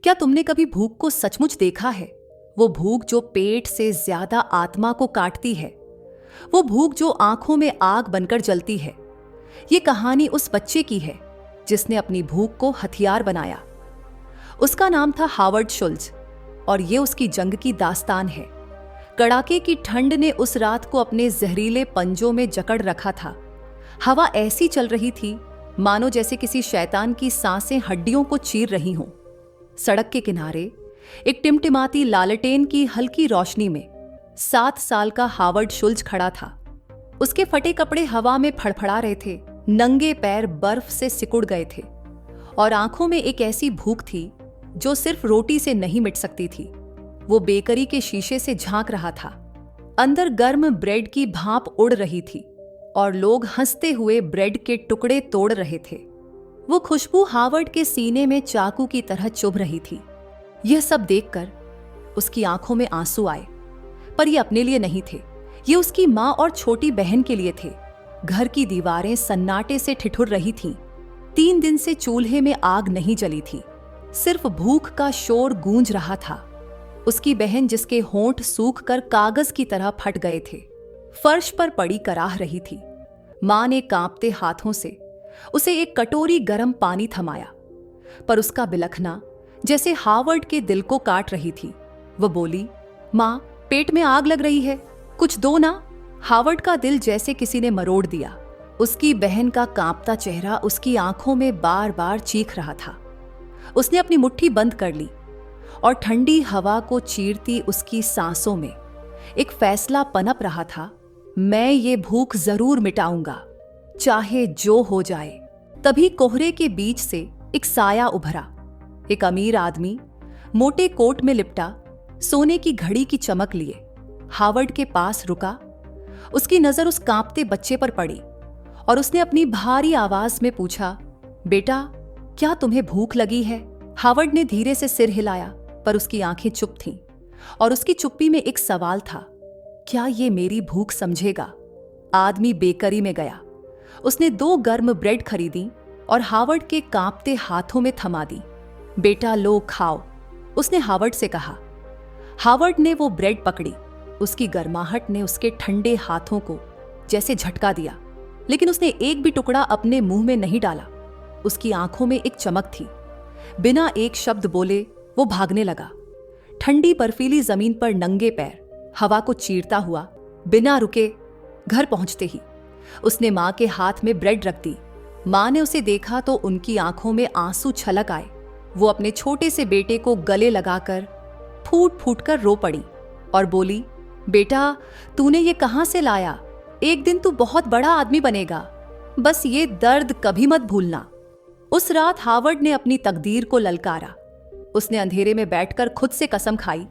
क्या तुमने कभी भूख को सचमुच देखा है? वो भूख जो पेट से ज्यादा आत्मा को काटती है, वो भूख जो आंखों में आग बनकर जलती है। ये कहानी उस बच्चे की है जिसने अपनी भूख को हथियार बनाया। उसका नाम था हावर्ड शुल्ज और ये उसकी जंग की दास्तान है। कड़ाके की ठंड ने उस रात को अपने जहरीले पंजों में जकड़ रखा था। हवा ऐसी चल रही थी मानो जैसे किसी शैतान की सांसें हड्डियों को चीर रही हों। सड़क के किनारे एक टिमटिमाती लालटेन की हल्की रोशनी में 7 साल का हावर्ड शुल्ज खड़ा था। उसके फटे कपड़े हवा में फड़फड़ा रहे थे, नंगे पैर बर्फ से सिकुड़ गए थे और आंखों में एक ऐसी भूख थी जो सिर्फ रोटी से नहीं मिट सकती थी। वो बेकरी के शीशे से झांक रहा था। अंदर गर्म ब्रेड की भाप उड़ रही थी और लोग हंसते हुए ब्रेड के टुकड़े तोड़ रहे थे। वो खुशबू हावर्ड के सीने में चाकू की तरह चुभ रही थी। यह सब देखकर उसकी आंखों में आंसू आए, पर ये अपने लिए नहीं थे। ये उसकी मां और छोटी बहन के लिए थे। घर की दीवारें सन्नाटे से ठिठुर रही थीं। 3 दिन से चूल्हे में आग नहीं जली थी, सिर्फ भूख का शोर गूंज रहा था। उसकी बहन जिसके होंठ सूख कर कागज की तरह फट गए थे, फर्श पर पड़ी कराह रही थी। मां ने कांपते हाथों से उसे एक कटोरी गर्म पानी थमाया, पर उसका बिलखना जैसे हावर्ड के दिल को काट रही थी। वो बोली, मां, पेट में आग लग रही है, कुछ दो ना। हावर्ड का दिल जैसे किसी ने मरोड़ दिया। उसकी बहन का कांपता चेहरा उसकी आंखों में बार बार चीख रहा था। उसने अपनी मुट्ठी बंद कर ली और ठंडी हवा को चीरती उसकी सांसों में एक फैसला पनप रहा था, मैं ये भूख जरूर मिटाऊंगा, चाहे जो हो जाए। तभी कोहरे के बीच से एक साया उभरा। एक अमीर आदमी मोटे कोट में लिपटा, सोने की घड़ी की चमक लिए हावर्ड के पास रुका। उसकी नजर उस कांपते बच्चे पर पड़ी और उसने अपनी भारी आवाज में पूछा, बेटा, क्या तुम्हें भूख लगी है? हावर्ड ने धीरे से सिर हिलाया, पर उसकी आंखें चुप थीं और उसकी चुप्पी में एक सवाल था, क्या ये मेरी भूख समझेगा? आदमी बेकरी में गया। उसने 2 गर्म ब्रेड खरीदी और हावर्ड के कांपते हाथों में थमा दी। बेटा, लो, खाओ, उसने हावर्ड से कहा। हावर्ड ने वो ब्रेड पकड़ी। उसकी गर्माहट ने उसके ठंडे हाथों को जैसे झटका दिया, लेकिन उसने एक भी टुकड़ा अपने मुंह में नहीं डाला। उसकी आंखों में एक चमक थी। बिना एक शब्द बोले वो भागने लगा, ठंडी बर्फीली जमीन पर नंगे पैर, हवा को चीरता हुआ। बिना रुके घर पहुंचते ही उसने मां के हाथ में ब्रेड रख दी। मां ने उसे देखा तो उनकी आंखों में आंसू छलक आए। वो अपने छोटे से बेटे को गले लगाकर फूट फूट कर रो पड़ी और बोली, बेटा, तूने ये कहां से लाया? एक दिन तू बहुत बड़ा आदमी बनेगा, बस ये दर्द कभी मत भूलना। उस रात हावर्ड ने अपनी तकदीर को ललकारा। उसने अंधेरे में बैठकर खुद से कसम खाई,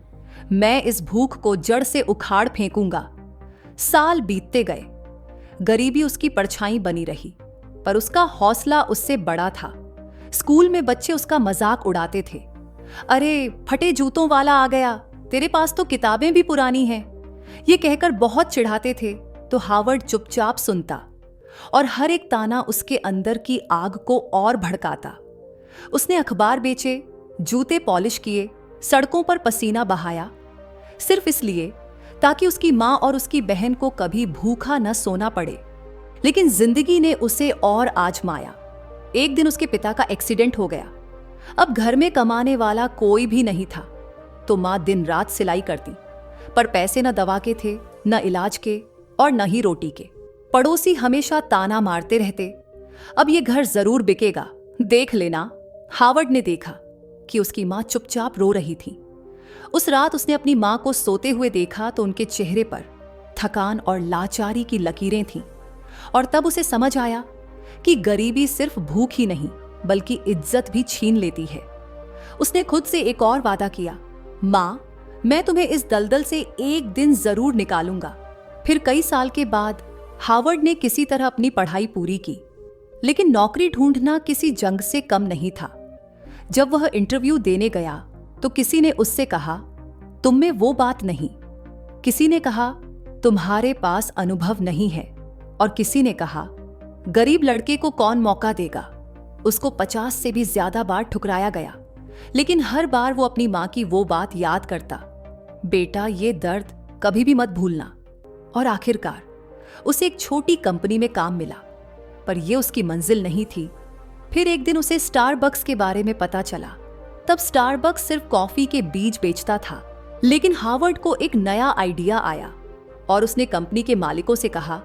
मैं इस भूख को जड़ से उखाड़ फेंकूंगा। साल बीतते गए। गरीबी उसकी परछाई बनी रही, पर उसका हौसला उससे बड़ा था। स्कूल में बच्चे उसका मजाक उड़ाते थे, अरे फटे जूतों वाला आ गया, तेरे पास तो किताबें भी पुरानी हैं। ये कहकर बहुत चिढ़ाते थे तो हावर्ड चुपचाप सुनता और हर एक ताना उसके अंदर की आग को और भड़काता। उसने अखबार बेचे, जूते पॉलिश किए, सड़कों पर पसीना बहाया, सिर्फ इसलिए ताकि उसकी मां और उसकी बहन को कभी भूखा न सोना पड़े। लेकिन जिंदगी ने उसे और आजमाया। एक दिन उसके पिता का एक्सीडेंट हो गया। अब घर में कमाने वाला कोई भी नहीं था, तो मां दिन रात सिलाई करती, पर पैसे न दवा के थे, न इलाज के और न ही रोटी के। पड़ोसी हमेशा ताना मारते रहते, अब ये घर जरूर बिकेगा, देख लेना। हावर्ड ने देखा कि उसकी मां चुपचाप रो रही थी। उस रात उसने अपनी मां को सोते हुए देखा तो उनके चेहरे पर थकान और लाचारी की लकीरें थीं, और तब उसे समझ आया कि गरीबी सिर्फ भूख ही नहीं बल्कि इज्जत भी छीन लेती है। उसने खुद से एक और वादा किया, मां, मैं तुम्हें इस दलदल से एक दिन जरूर निकालूंगा। फिर कई साल के बाद हावर्ड ने किसी तरह अपनी पढ़ाई पूरी की, लेकिन नौकरी ढूंढना किसी जंग से कम नहीं था। जब वह इंटरव्यू देने गया तो किसी ने उससे कहा, तुम में वो बात नहीं। किसी ने कहा, तुम्हारे पास अनुभव नहीं है, और किसी ने कहा, गरीब लड़के को कौन मौका देगा। उसको 50 से भी ज्यादा बार ठुकराया गया, लेकिन हर बार वो अपनी माँ की वो बात याद करता, बेटा ये दर्द कभी भी मत भूलना। और आखिरकार उसे एक छोटी कंपनी में काम मिला, पर यह उसकी मंजिल नहीं थी। फिर एक दिन उसे स्टारबक्स के बारे में पता चला। तब स्टारबक्स सिर्फ कॉफी के बीज बेचता था, लेकिन हार्वर्ड को एक नया आइडिया आया और उसने कंपनी के मालिकों से कहा,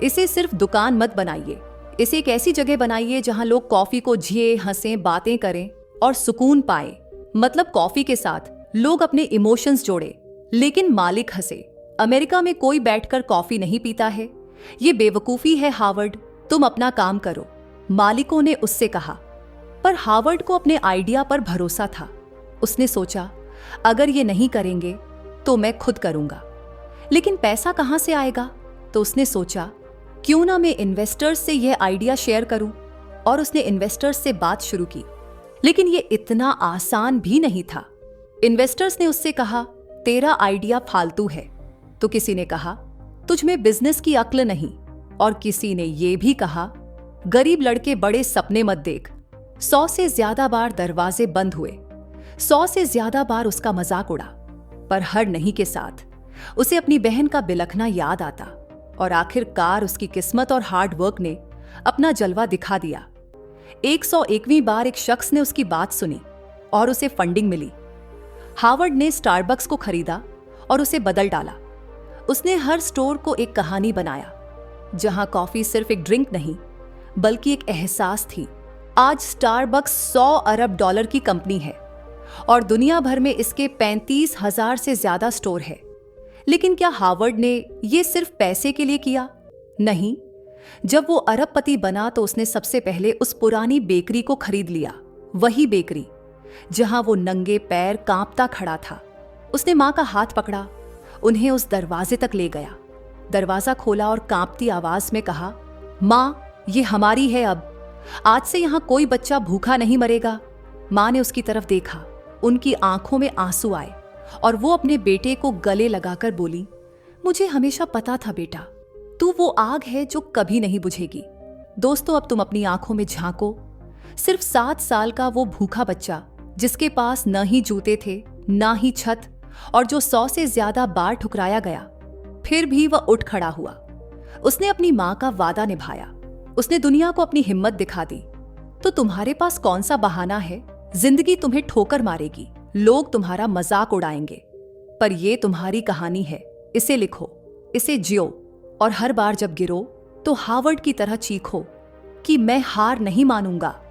इसे सिर्फ दुकान मत बनाइए, इसे एक ऐसी जगह बनाइए जहां लोग कॉफी को जिए, हंसें, बातें करें और सुकून पाए। मतलब कॉफी के साथ लोग अपने इमोशंस जोड़े। लेकिन मालिक हंसे, अमेरिका में कोई बैठकर कॉफी नहीं पीता है, ये बेवकूफी है हार्वर्ड, तुम अपना काम करो, मालिकों ने उससे कहा। पर हार्वर्ड को अपने आइडिया पर भरोसा था। उसने सोचा, अगर ये नहीं करेंगे तो मैं खुद करूंगा। लेकिन पैसा कहां से आएगा? तो उसने सोचा, क्यों ना मैं इन्वेस्टर्स से यह आइडिया शेयर करूं। और उसने इन्वेस्टर्स से बात शुरू की। लेकिन यह इतना आसान भी नहीं था। इन्वेस्टर्स ने उससे कहा, तेरा आइडिया फालतू है। तो किसी ने कहा, तुझ में बिजनेस की अक्ल नहीं। और किसी ने यह भी कहा, गरीब लड़के बड़े सपने मत देख। 100 से ज्यादा बार दरवाजे बंद हुए, 100 से ज्यादा बार उसका मजाक उड़ा। पर हर नहीं के साथ उसे अपनी बहन का बिलखना याद आता और आखिरकार उसकी किस्मत और हार्ड वर्क ने अपना जलवा दिखा दिया। 101वीं बार एक शख्स ने उसकी बात सुनी और उसे फंडिंग मिली। हार्वर्ड ने स्टारबक्स को खरीदा और उसे बदल डाला। उसने हर स्टोर को एक कहानी बनाया, जहां कॉफी सिर्फ एक ड्रिंक नहीं बल्कि एक एहसास थी। आज स्टारबक्स 100 अरब डॉलर की कंपनी है और दुनिया भर में इसके 35,000 से ज्यादा स्टोर है। लेकिन क्या हार्वर्ड ने यह सिर्फ पैसे के लिए किया? नहीं। जब वो अरबपति बना तो उसने सबसे पहले उस पुरानी बेकरी को खरीद लिया। वही बेकरी जहां वो नंगे पैर कांपता खड़ा था। उसने मां का हाथ पकड़ा, उन्हें उस दरवाजे तक ले गया, दरवाजा खोला और कांपती आवाज में कहा, मां ये हमारी है अब, आज से यहां कोई बच्चा भूखा नहीं मरेगा। मां ने उसकी तरफ देखा, उनकी आंखों में आंसू आए और वो अपने बेटे को गले लगाकर बोली, मुझे हमेशा पता था बेटा, तू वो आग है जो कभी नहीं बुझेगी। दोस्तों, अब तुम अपनी आंखों में झांको। सिर्फ 7 साल का वो भूखा बच्चा जिसके पास न ही जूते थे ना ही छत और जो 100 से ज्यादा बार ठुकराया गया, फिर भी वह उठ खड़ा हुआ। उसने अपनी मां का वादा निभाया। उसने दुनिया को अपनी हिम्मत दिखा दी। तो तुम्हारे पास कौन सा बहाना है? जिंदगी तुम्हें ठोकर मारेगी, लोग तुम्हारा मजाक उड़ाएंगे, पर यह तुम्हारी कहानी है। इसे लिखो, इसे जियो और हर बार जब गिरो तो हार्वर्ड की तरह चीखो कि मैं हार नहीं मानूंगा।